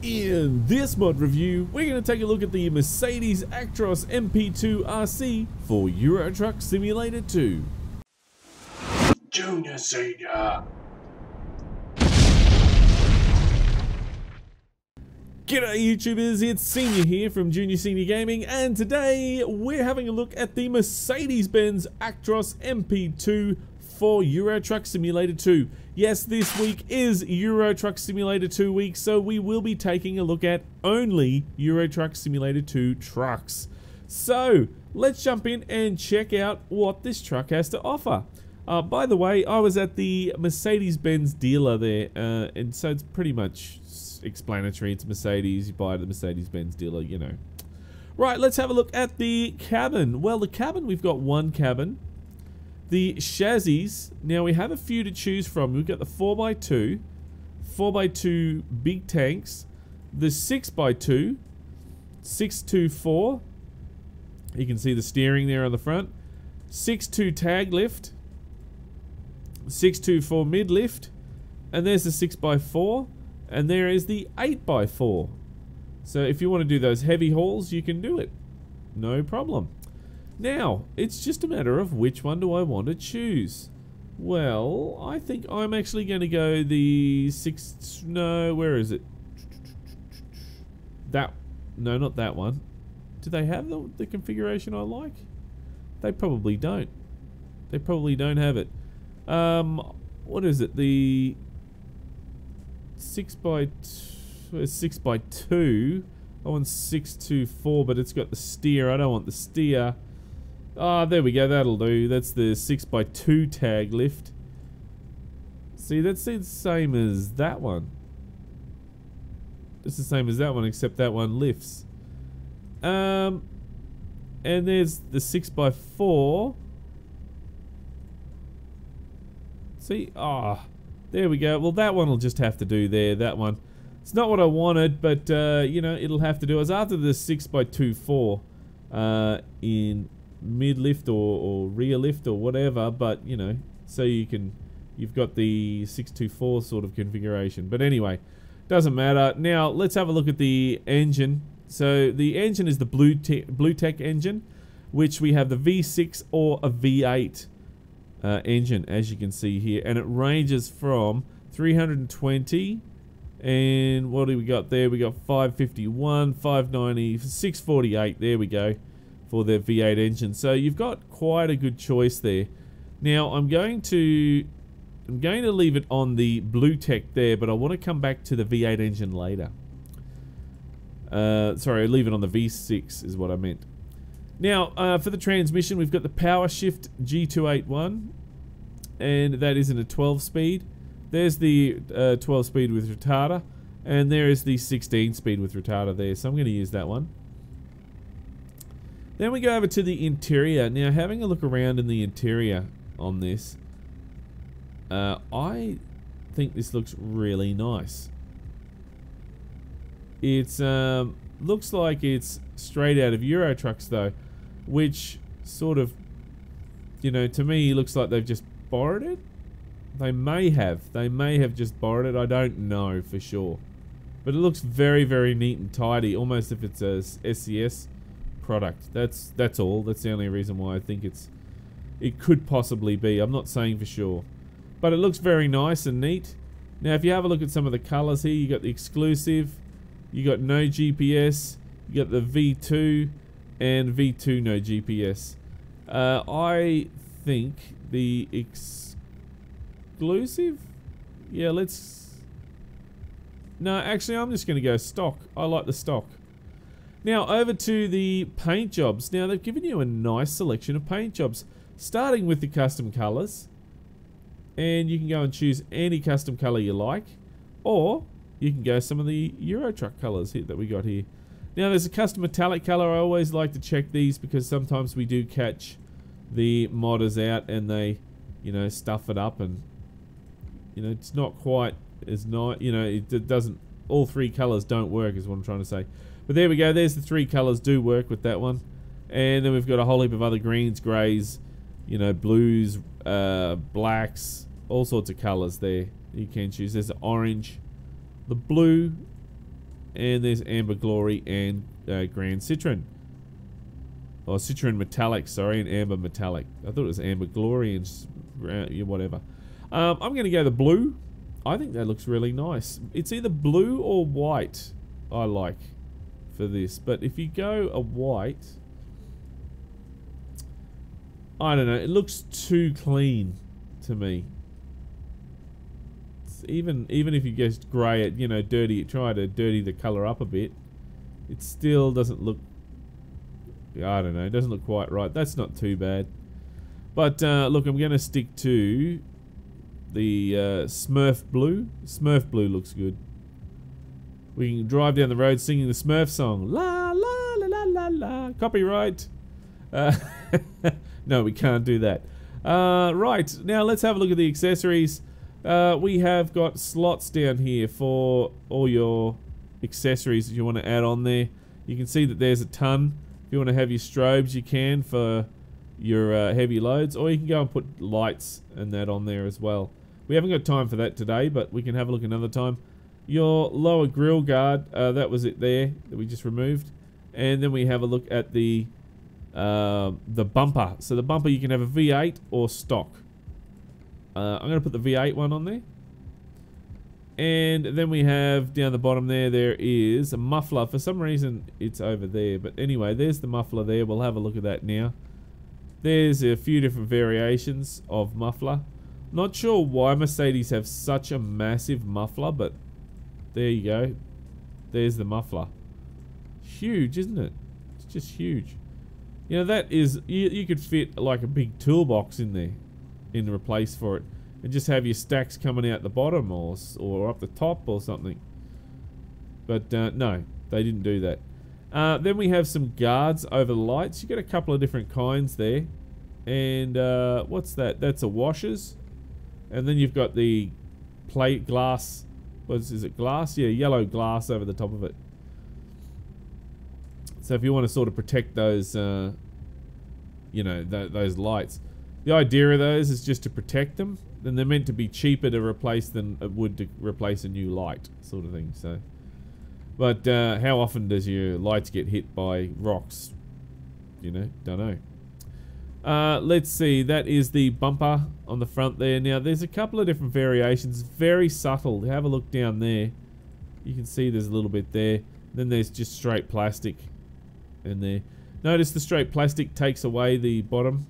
In this mod review, we're going to take a look at the Mercedes Actros MP2 RC for Euro Truck Simulator 2. Junior Senior. G'day YouTubers, it's Senior here from Junior Senior Gaming, and today we're having a look at the Mercedes-Benz Actros MP2 for Euro Truck Simulator 2. Yes, this week is Euro Truck Simulator 2 week, so we will be taking a look at only Euro Truck Simulator 2 trucks. So, let's jump in and check out what this truck has to offer. By the way, I was at the Mercedes-Benz dealer there, and so it's pretty much explanatory. It's Mercedes, you buy it at the Mercedes-Benz dealer, you know. Right, let's have a look at the cabin. Well, the cabin, we've got one cabin. The chassis, now we have a few to choose from. We've got the 4x2, 4x2 big tanks, the 6x2, 624, you can see the steering there on the front, 6.2 tag lift, 624 mid lift, and there's the 6x4, and there is the 8x4. So if you want to do those heavy hauls, you can do it. No problem. Now, it's just a matter of which one do I want to choose. Well, I think I'm actually going to go the where is it? No, not that one. Do they have the configuration I like? They probably don't. They probably don't have it. What is it? The 6x2. I want 624, but it's got the steer. I don't want the steer. Ah, there we go, that'll do. That's the 6x2 tag lift. See, that's the same as that one. It's the same as that one, except that one lifts. And there's the 6x4. See, there we go. Well, that one will just have to do there, that one. It's not what I wanted, but, you know, it'll have to do. I was after the 6x24 in mid lift or rear lift or whatever, but you know, so you've got the 624 sort of configuration. But anyway, doesn't matter. Now let's have a look at the engine. So the engine is the BlueTech engine, which we have the V6 or a V8 engine, as you can see here, and it ranges from 320 and what do we got there? We got 551, 590, 648. There we go. For their V8 engine, so you've got quite a good choice there. Now I'm going to leave it on the BlueTech there, but I want to come back to the V8 engine later. Sorry, leave it on the V6 is what I meant. Now for the transmission, we've got the Power Shift G281, and that is in a 12-speed. There's the 12-speed with retarder, and there is the 16-speed with retarder there. So I'm going to use that one. Then we go over to the interior. Now, having a look around in the interior on this, I think this looks really nice. It's looks like it's straight out of Euro Trucks though, which sort of, you know, to me looks like they've just borrowed it. They may have just borrowed it. I don't know for sure, but it looks very, very neat and tidy, almost if it's a SCS product. That's all. That's the only reason why I think it could possibly be. I'm not saying for sure, but it looks very nice and neat. Now if you have a look at some of the colors here, you got the exclusive, you got no GPS, you got the V2 and V2 no GPS. I think the exclusive, yeah, no, actually I'm just gonna go stock. I like the stock. Now over to the paint jobs. Now they've given you a nice selection of paint jobs, starting with the custom colors, and you can go and choose any custom color you like, or you can go some of the Euro Truck colors here that we got here. Now there's a custom metallic color. I always like to check these because sometimes we do catch the modders out and they, you know, stuff it up, and you know, it's not quite as nice. You know, it doesn't. All three colors don't work, is what I'm trying to say. But there we go, there's the three colours do work with that one. And then we've got a whole heap of other greens, greys, you know, blues, blacks, all sorts of colours there you can choose. There's the orange, the blue, And there's Amber Glory and Grand Citroen. Or Citroen Metallic, sorry, and Amber Metallic. I thought it was Amber Glory and whatever. I'm going to go the blue. I think that looks really nice. It's either blue or white I like for this. But if you go a white, I don't know. It looks too clean to me. It's even if you just grey it, you know, try to dirty the colour up a bit, it still doesn't look, I don't know, it doesn't look quite right. That's not too bad. But look, I'm going to stick to the Smurf Blue. Smurf Blue looks good. We can drive down the road singing the Smurf song. La la la la la la. Copyright. No, we can't do that. Right, now let's have a look at the accessories. We have got slots down here for all your accessories that you want to add on there. You can see that there's a ton. If you want to have your strobes, you can for your heavy loads, or you can go and put lights and that on there as well. We haven't got time for that today, but we can have a look another time. Your lower grille guard, that was it there that we just removed. And then we have a look at the bumper. So the bumper, you can have a V8 or stock. I'm going to put the V8 one on there. And then we have down the bottom there is a muffler. For some reason it's over there, but anyway, there's the muffler there. We'll have a look at that now. There's a few different variations of muffler. Not sure why Mercedes have such a massive muffler, but there you go. There's the muffler. Huge, isn't it? It's just huge. You know, that is, you could fit like a big toolbox in there in the place for it, and just have your stacks coming out the bottom or up the top or something. But no, they didn't do that. Then we have some guards over the lights. You got a couple of different kinds there. And what's that? That's a washers. And then you've got the plate glass. Is it glass? Yeah, yellow glass over the top of it. So if you want to sort of protect those, you know, those lights. The idea of those is just to protect them. Then they're meant to be cheaper to replace than it would to replace a new light, sort of thing. So, but how often does your lights get hit by rocks? You know, don't know. Let's see, that is the bumper on the front there. Now there's a couple of different variations, very subtle. Have a look down there. You can see there's a little bit there. Then there's just straight plastic in there. Notice the straight plastic takes away the bottom.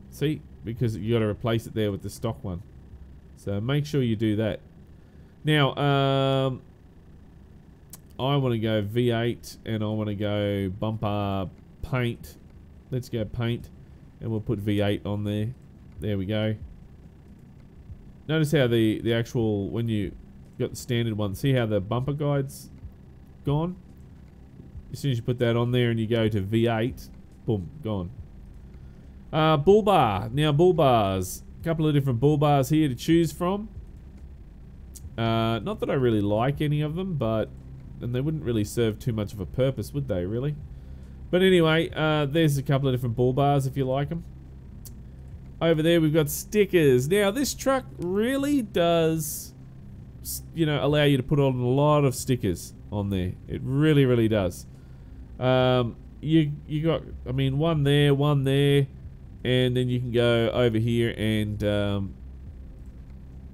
See, because you got to replace it there with the stock one. So make sure you do that. Now, I want to go V8 and I want to go bumper paint. Let's go paint, and we'll put V8 on there. There we go. Notice how the actual, when you got the standard one, see how the bumper guide's gone? As soon as you put that on there and you go to V8, boom, gone. Bull bar. Now bull bars. A couple of different bull bars here to choose from. Not that I really like any of them, but and they wouldn't really serve too much of a purpose, would they, really? But anyway, there's a couple of different bull bars if you like them. Over there we've got stickers. Now this truck really does, you know, allow you to put on a lot of stickers on there. It really, really does. You got, I mean, one there, and then you can go over here and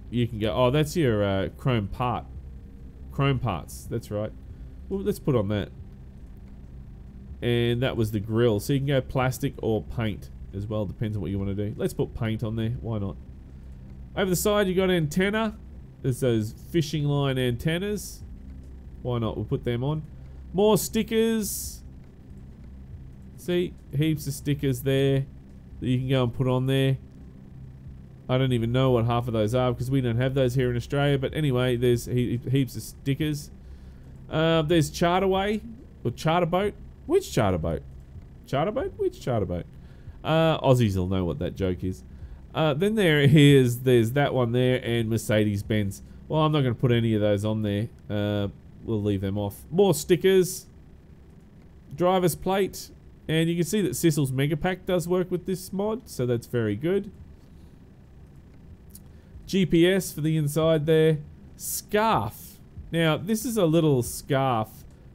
you can go, oh, that's your chrome parts, that's right. Well, let's put on that. And that was the grill. So you can go plastic or paint as well, depends on what you want to do. Let's put paint on there, why not? Over the side you got antenna. There's those fishing line antennas. Why not? We'll put them on. More stickers. See, heaps of stickers there that you can go and put on there. I don't even know what half of those are because we don't have those here in Australia. But anyway, there's heaps of stickers. There's Charterway or Charterboat. Which Charterboat? Charterboat? Which Charterboat? Aussies will know what that joke is. Then there's that one there and Mercedes-Benz. Well, I'm not going to put any of those on there. We'll leave them off. More stickers. Driver's plate. And you can see that Sissel's Mega Pack does work with this mod, so that's very good. GPS for the inside there. Scarf. Now, this is a little scarf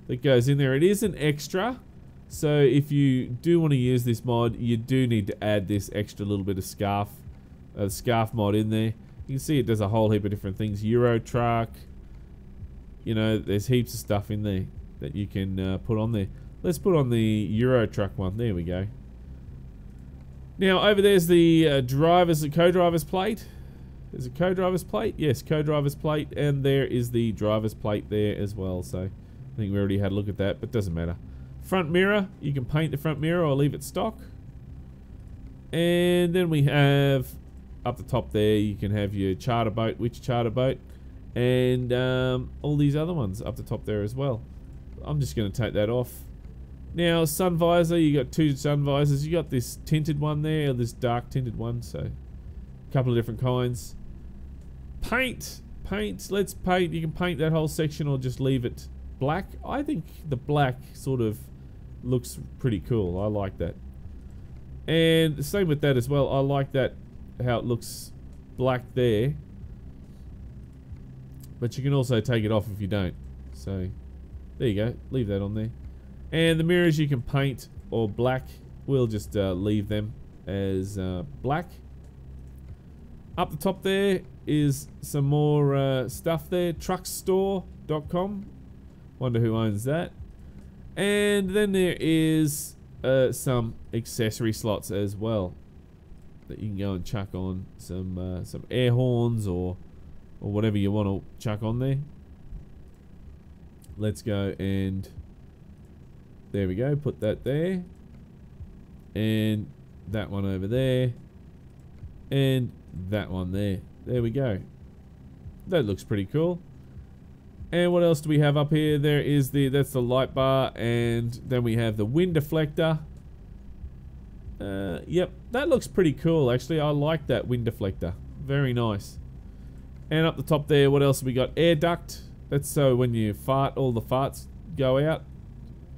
that goes in there. It is an extra, so if you do want to use this mod, you do need to add this extra little bit of scarf mod in there. You can see it does a whole heap of different things. Euro truck, you know, there's heaps of stuff in there that you can put on there. Let's put on the Euro truck one. There we go. Now over there's the co-driver's plate. There's a co-driver's plate. Yes, co-driver's plate, and there is the driver's plate there as well. So I think we already had a look at that, but doesn't matter. Front mirror, you can paint the front mirror or leave it stock. And then we have up the top there, you can have your charter boat, which charter boat, and all these other ones up the top there as well. I'm just going to take that off. Now, sun visor, you got two sun visors. You got this tinted one there, or this dark tinted one, so a couple of different kinds. Paint, let's paint. You can paint that whole section or just leave it black. I think the black sort of looks pretty cool. I like that. And the same with that as well. I like that, how it looks black there. But you can also take it off if you don't. So, there you go. Leave that on there. And the mirrors you can paint or black. We'll just leave them as black. Up the top there is some more stuff there. Truckstore.com. Wonder who owns that. And then there is some accessory slots as well that you can go and chuck on some air horns or whatever you want to chuck on there. Let's go and there we go. Put that there, and that one over there, and that one there. There we go. That looks pretty cool. And what else do we have up here? There is that's the light bar, and then we have the wind deflector. Yep, that looks pretty cool actually. I like that wind deflector. Very nice. And up the top there, what else have we got? Air duct. That's so when you fart, all the farts go out.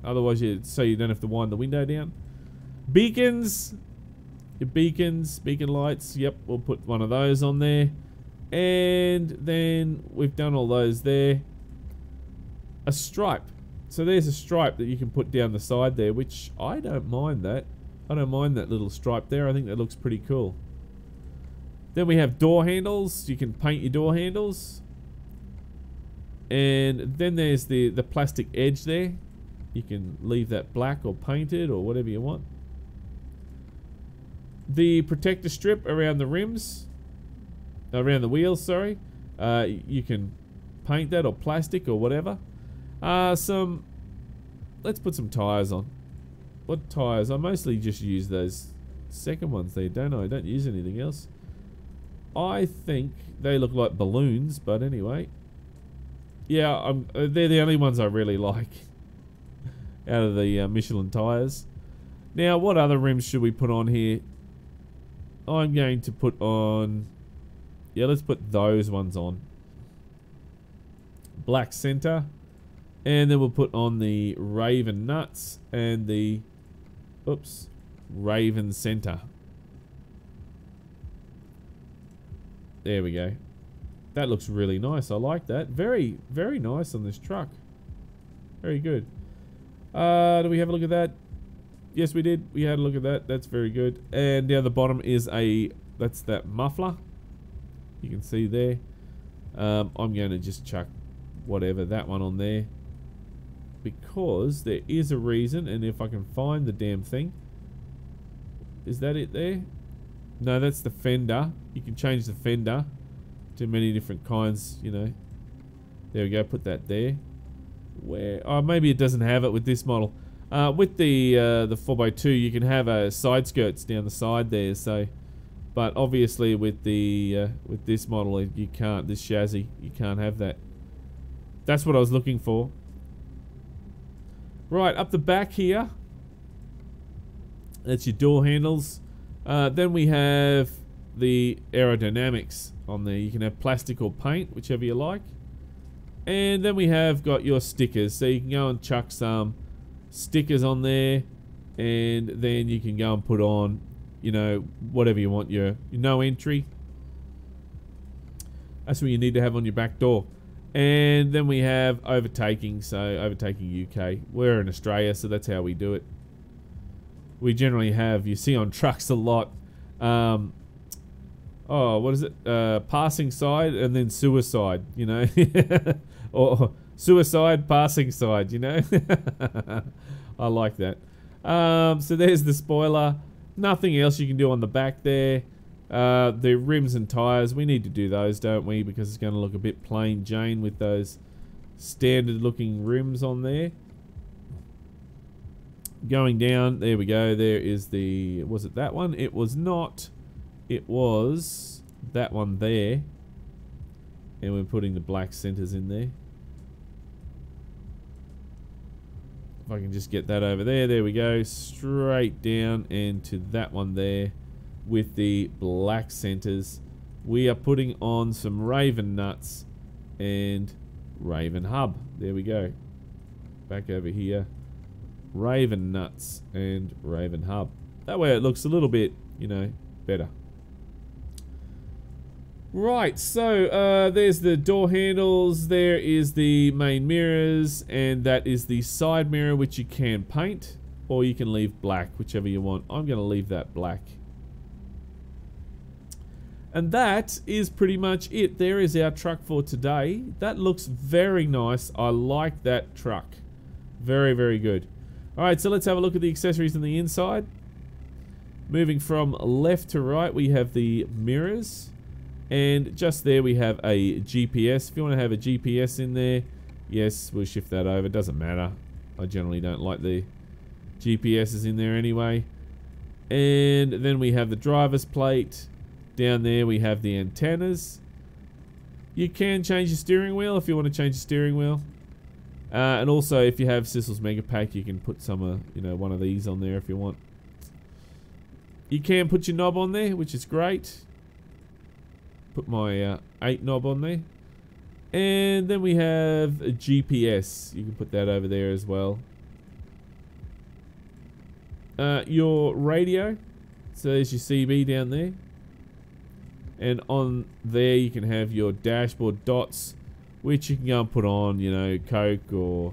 Otherwise, so you don't have to wind the window down. Beacons. Your beacons, beacon lights. Yep, we'll put one of those on there. And then we've done all those there. A stripe. So there's a stripe that you can put down the side there, which I don't mind that. I don't mind that little stripe there. I think that looks pretty cool. Then we have door handles. You can paint your door handles. And then there's the plastic edge there. You can leave that black or painted or whatever you want. The protector strip around the rims. Around the wheels, sorry. You can paint that or plastic or whatever. Let's put some tires on. What tires? I mostly just use those second ones there, don't I? I don't use anything else. I think they look like balloons, but anyway. Yeah, they're the only ones I really like out of the Michelin tires. Now, what other rims should we put on here? I'm going to put on... Yeah, let's put those ones on. Black center. And then we'll put on the Raven nuts and the... Oops. Raven center. There we go. That looks really nice. I like that. Very, very nice on this truck. Very good. Do we have a look at that? Yes, we did. We had a look at that. That's very good. And down the bottom is that's that muffler. You can see there. I'm going to just chuck whatever, that one on there. Because there is a reason, and if I can find the damn thing. Is that it there? No, that's the fender. You can change the fender to many different kinds, you know. There we go, put that there. Where? Oh, maybe it doesn't have it with this model. With the 4x2, you can have side skirts down the side there. So, but obviously with this model, you can't. This chassis, you can't have that. That's what I was looking for. Right up the back here. That's your door handles. Then we have the aerodynamics on there. You can have plastic or paint, whichever you like. And then we have got your stickers. So you can go and chuck some stickers on there. And then you can go and put on, you know, whatever you want. Your no entry. That's what you need to have on your back door. And then we have overtaking, so overtaking UK. We're in Australia, so that's how we do it. We generally have, you see on trucks a lot, oh, what is it? Passing side and then suicide, you know? Or suicide, passing side, you know? I like that. So there's the spoiler. Nothing else you can do on the back there. The rims and tyres, we need to do those, don't we? Because it's going to look a bit plain Jane with those standard looking rims on there. Going down, there we go. There is the, was it that one? It was not. It was that one there. And we're putting the black centers in there. If I can just get that over there. There we go. Straight down and to that one there with the black centers. We are putting on some Raven nuts and Raven hub. There we go. Back over here. Raven nuts and Raven hub. That way it looks a little bit, you know, better. Right, so there's the door handles, there is the main mirrors, and that is the side mirror, which you can paint, or you can leave black, whichever you want. I'm going to leave that black. And that is pretty much it. There is our truck for today. That looks very nice. I like that truck. Very, very good. Alright, so let's have a look at the accessories on the inside. Moving from left to right, we have the mirrors. And just there we have a GPS. If you want to have a GPS in there, yes, we'll shift that over. Doesn't matter. I generally don't like the GPSs in there anyway. And then we have the driver's plate. Down there we have the antennas. You can change your steering wheel if you want to change the steering wheel. And also if you have Sissel's Mega Pack, you can put some, you know, one of these on there if you want. You can put your knob on there, which is great. Put my 8 knob on there. And then we have a GPS. You can put that over there as well. Your radio. So there's your CB down there. And on there you can have your dashboard dots, which you can go and put on, you know, Coke or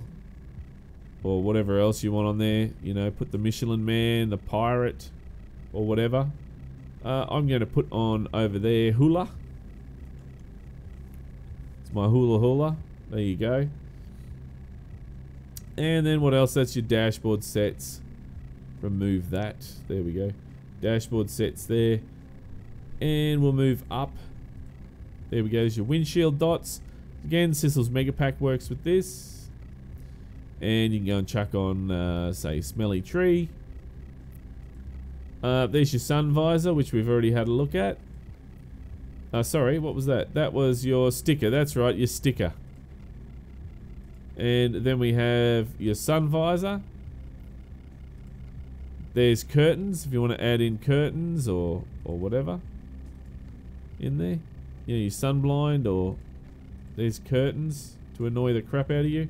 whatever else you want on there. You know, put the Michelin Man, the Pirate, or whatever. I'm going to put on over there Hula. My hula. There you go. And then what else? That's your dashboard sets. Remove that. There we go. Dashboard sets there. And we'll move up. There we go. There's your windshield dots. Again, Sissel's Mega Pack works with this. And you can go and chuck on, say, Smelly Tree. There's your sun visor, which we've already had a look at. Sorry, what was that? That was your sticker. That's right, your sticker. And then we have your sun visor. There's curtains, if you want to add in curtains or whatever in there. You know, your sun blind, or there's curtains to annoy the crap out of you.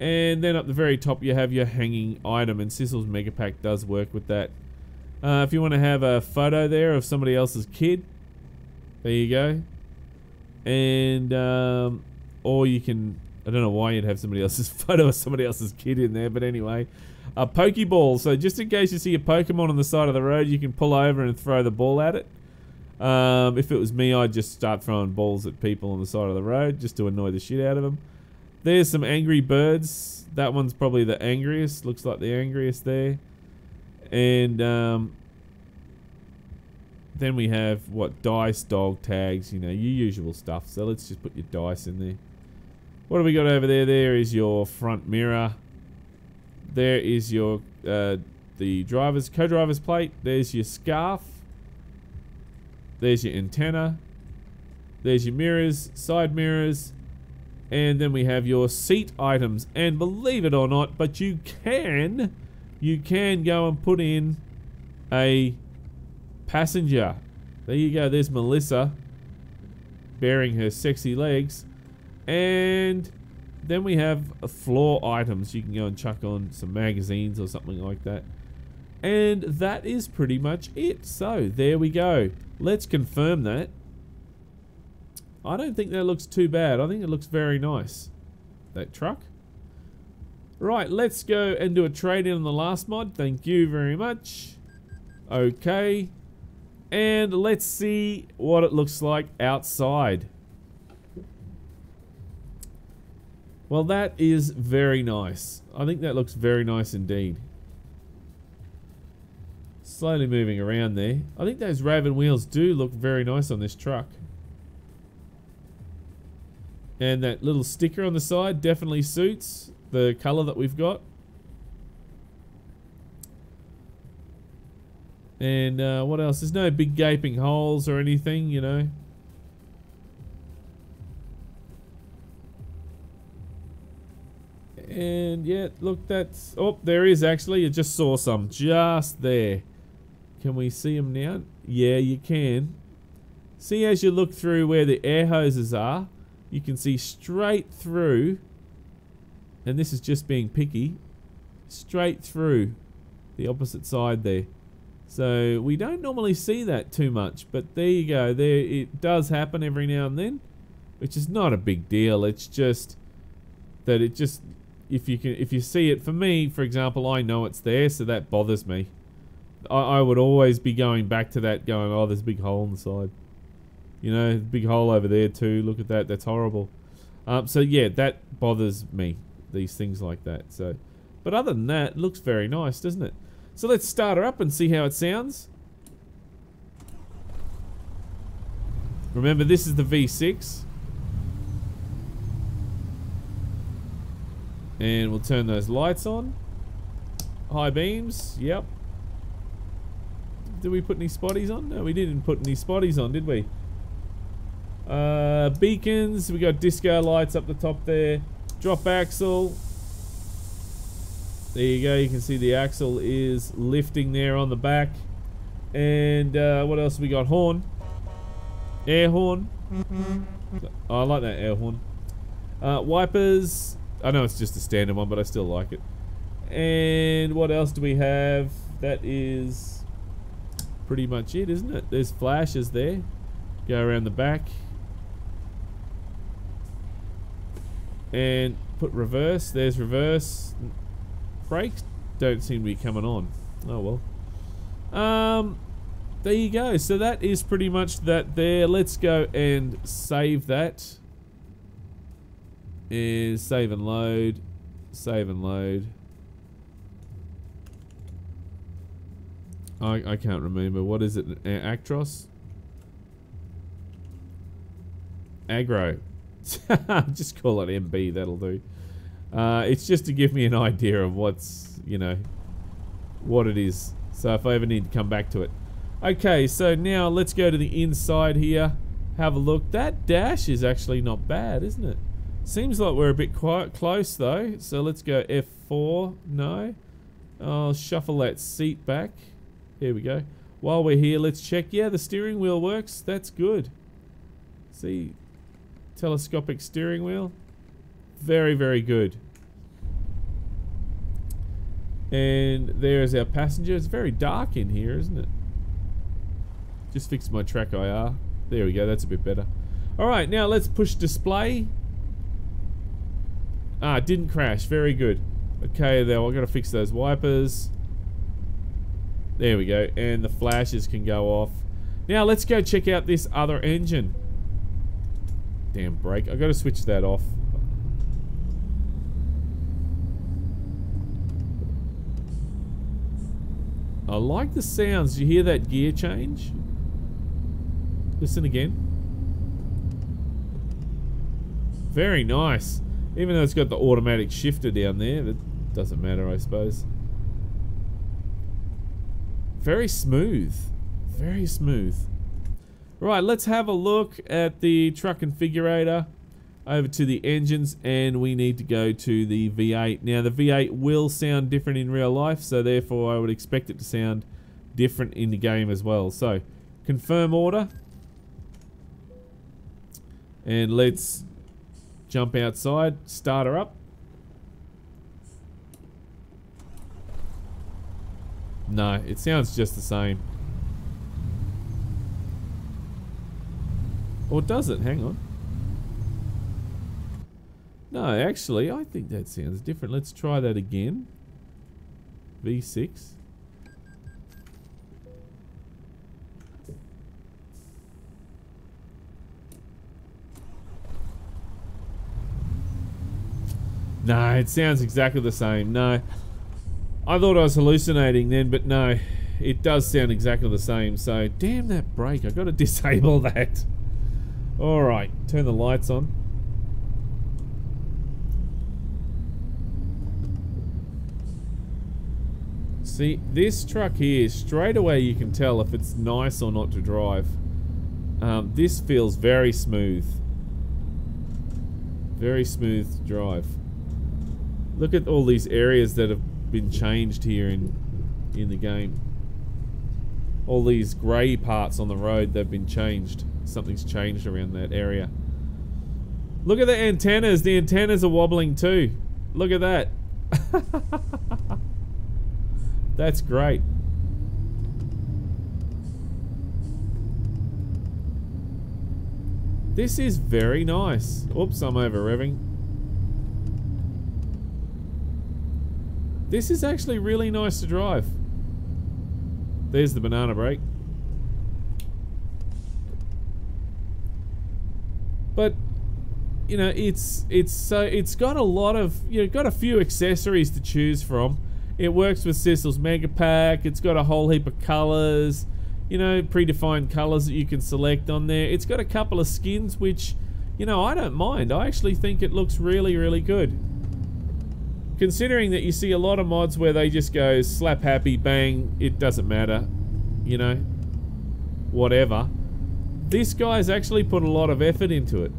And then up the very top you have your hanging item, and Sissel's Mega Pack does work with that. If you want to have a photo there of somebody else's kid, there you go. And or you can, I don't know why you'd have somebody else's photo of somebody else's kid in there, but anyway. A Pokeball, so just in case you see a Pokemon on the side of the road, you can pull over and throw the ball at it. If it was me, I'd just start throwing balls at people on the side of the road just to annoy the shit out of them. There's some Angry Birds. That one's probably the angriest. Looks like the angriest there. And then we have, what, dice, dog tags, you know, your usual stuff. So let's just put your dice in there. What have we got over there? There is your front mirror. There is your the co-driver's plate. There's your scarf. There's your antenna. There's your mirrors, side mirrors. And then we have your seat items. And believe it or not, but you can go and put in a passenger. There you go. There's Melissa bearing her sexy legs. And then we have floor items. You can go and chuck on some magazines or something like that. And that is pretty much it. So there we go. Let's confirm that. I don't think that looks too bad. I think it looks very nice, that truck. Right, let's go and do a trade-in on the last mod. Thank you very much. Okay. And let's see what it looks like outside. Well, that is very nice. I think that looks very nice indeed. Slowly moving around there. I think those Raven wheels do look very nice on this truck. And that little sticker on the side definitely suits the colour that we've got. And what else? There's no big gaping holes or anything, you know. And yeah, look, that's... Oh, there is actually. You just saw some just there. Can we see them now? Yeah, you can. See, as you look through where the air hoses are, you can see straight through, and this is just being picky, straight through the opposite side there. So we don't normally see that too much, but there you go. There, it does happen every now and then, which is not a big deal. It's just that it just, if you see it, for me, for example, I know it's there, so that bothers me. I would always be going back to that, going, oh, there's a big hole in the side. You know, big hole over there too. Look at that. That's horrible. So yeah, that bothers me. These things like that. So, but other than that, it looks very nice, doesn't it? So let's start her up and see how it sounds. Remember, this is the V6. And we'll turn those lights on. High beams. Yep. Did we put any spotties on? No, we didn't put any spotties on, did we? Beacons. We got disco lights up the top there. Drop axle. There you go. You can see the axle is lifting there on the back. And what else we got? Horn. Air horn. Oh, I like that air horn. Wipers. I know it's just a standard one, but I still like it. And what else do we have? That is pretty much it, isn't it? There's flashes there. Go around the back. And put reverse. There's reverse. Brakes don't seem to be coming on. Oh well. There you go. So that is pretty much that there. Let's go and save that. Is save and load. Save and load. I can't remember. What is it? Actros? Aggro. Just call it MB, that'll do. It's just to give me an idea of what's, you know, what it is. So if I ever need to come back to it. Okay, so now let's go to the inside here. Have a look. That dash is actually not bad, isn't it? Seems like we're a bit quite close though. So let's go F4. No. I'll shuffle that seat back. Here we go. While we're here, let's check. Yeah, the steering wheel works. That's good. See, telescopic steering wheel. Very, very good. And there's our passenger. It's very dark in here, isn't it? Just fixed my track IR. There we go. That's a bit better. Alright, now let's push display. Ah, it didn't crash. Very good. Okay, there. I've got to fix those wipers. There we go. And the flashes can go off. Now let's go check out this other engine. Damn brake. I've got to switch that off. I like the sounds. Do you hear that gear change? Listen again. Very nice. Even though it's got the automatic shifter down there, that doesn't matter, I suppose. Very smooth. Very smooth. Right, let's have a look at the truck configurator. Over to the engines, and we need to go to the V8. Now the V8 will sound different in real life, so therefore I would expect it to sound different in the game as well. So, confirm order. And let's jump outside, start her up. No, it sounds just the same. Or does it? Hang on. No, actually, I think that sounds different. Let's try that again. V6. No, it sounds exactly the same. No. I thought I was hallucinating then, but no. It does sound exactly the same. So, damn that brake. I've got to disable that. Alright, turn the lights on. See, this truck here, straight away you can tell if it's nice or not to drive. This feels very smooth. Very smooth to drive. Look at all these areas that have been changed here in the game. All these grey parts on the road, they've been changed. Something's changed around that area. Look at the antennas. The antennas are wobbling too. Look at that. That's great. This is very nice. Oops, I'm over revving. This is actually really nice to drive. There's the banana brake. But you know, it's got a lot of, you know, got a few accessories to choose from. It works with Sissel's Mega Pack. It's got a whole heap of colors, you know, predefined colors that you can select on there. It's got a couple of skins which, you know, I don't mind. I actually think it looks really, really good. Considering that you see a lot of mods where they just go slap happy, bang, it doesn't matter, you know, whatever. This guy's actually put a lot of effort into it.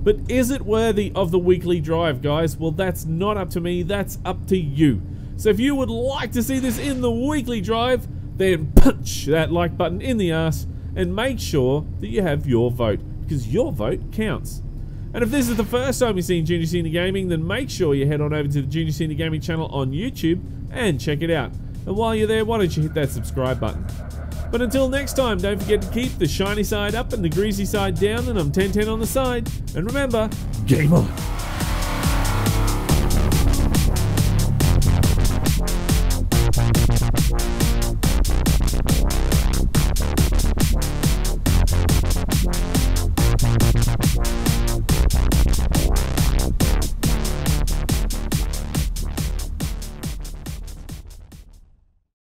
But is it worthy of the weekly drive, guys? Well, that's not up to me, that's up to you. So if you would like to see this in the weekly drive, then punch that like button in the arse and make sure that you have your vote, because your vote counts. And if this is the first time you've seen Junior Senior Gaming, then make sure you head on over to the Junior Senior Gaming channel on YouTube and check it out. And while you're there, why don't you hit that subscribe button? But until next time, don't forget to keep the shiny side up and the greasy side down, and I'm 1010 on the side. And remember, game on!